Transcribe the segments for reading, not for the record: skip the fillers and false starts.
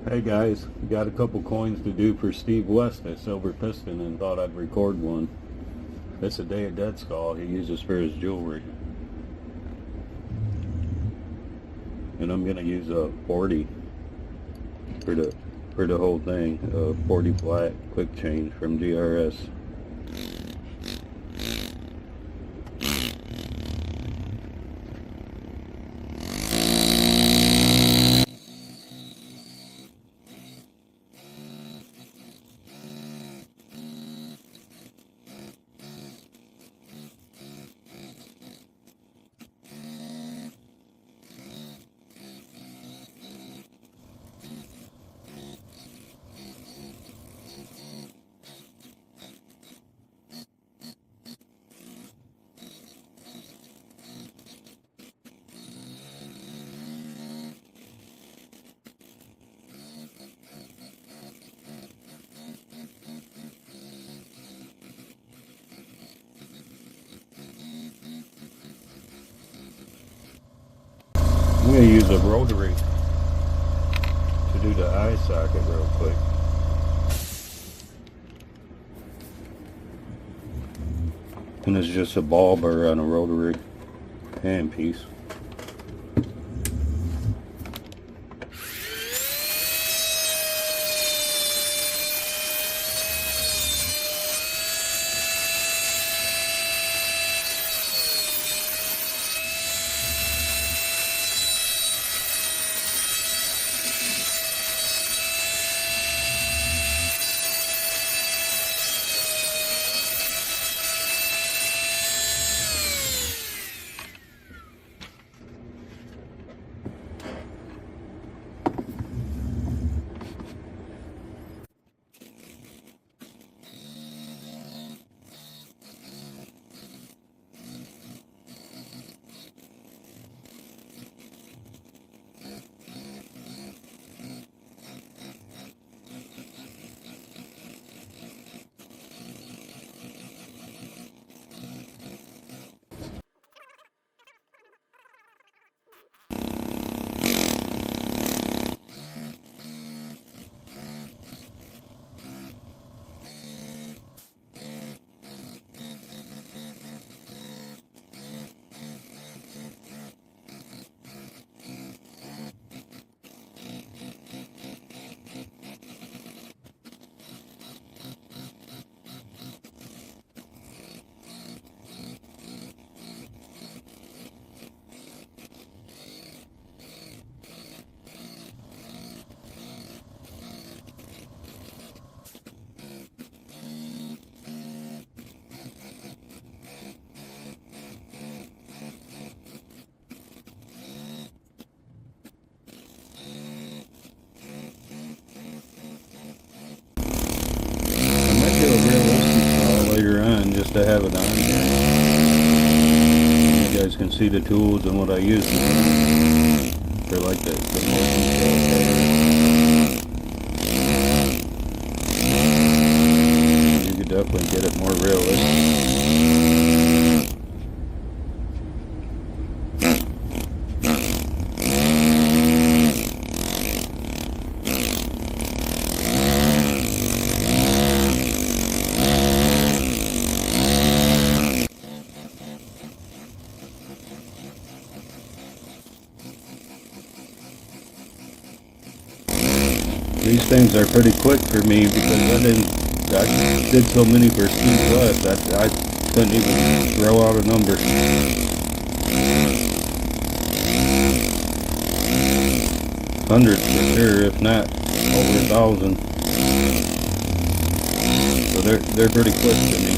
Hey guys, got a couple coins to do for Steve West at Silverpiston and thought I'd record one. It's a Day of Dead skull he uses for his jewelry. And I'm gonna use a 40 for the whole thing. A 40 flat quick change from GRS. I'm going to use a rotary to do the eye socket real quick. And it's just a ball burr on a rotary handpiece. Later on, just to have it on here. You guys can see the tools and what I use for like the motion control. You could definitely get it more realistic. These things are pretty quick for me because I did so many for Steve West that I couldn't even throw out a number. Hundreds for sure, if not over 1,000. So they're pretty quick to me.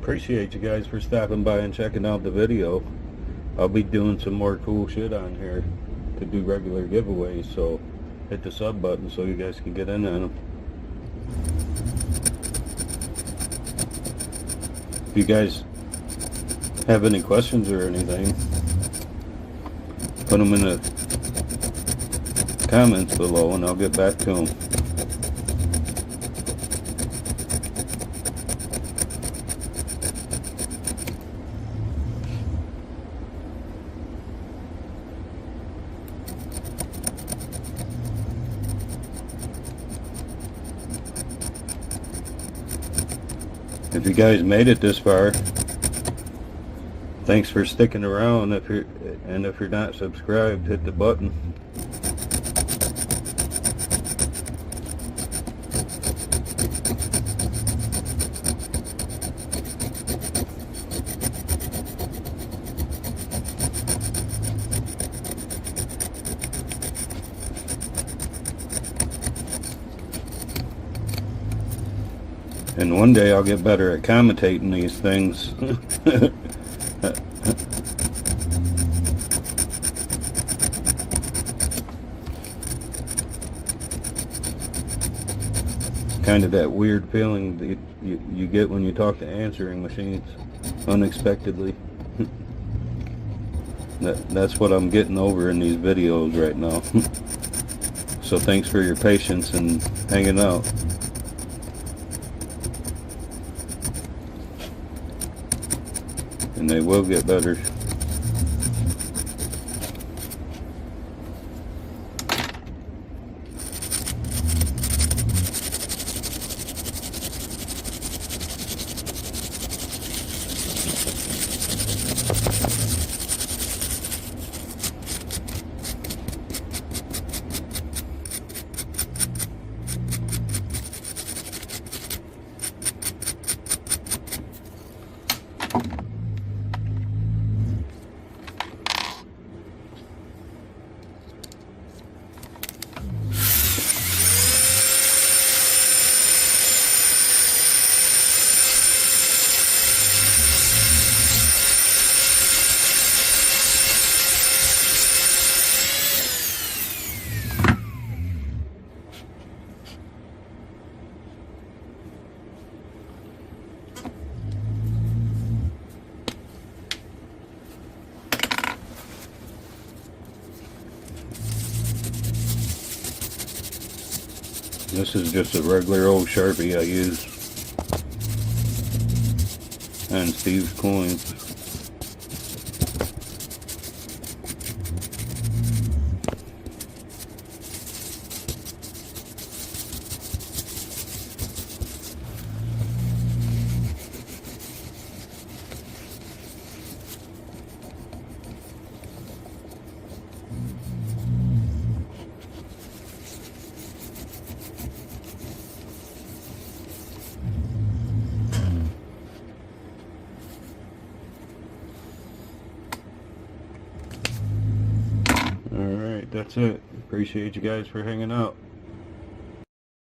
appreciate you guys for stopping by and checking out the video. I'll be doing some more cool shit on here to do regular giveaways, so hit the sub button so you guys can get in on them. If you guys have any questions or anything, put them in the comments below and I'll get back to them. If you guys made it this far, thanks for sticking around. If you're not subscribed, hit the button. And one day I'll get better at commentating these things. Kind of that weird feeling that you get when you talk to answering machines unexpectedly. That's what I'm getting over in these videos right now. So thanks for your patience and hanging out. And they will get better. This is just a regular old Sharpie I use on Steve's coins. Alright, that's it. Appreciate you guys for hanging out.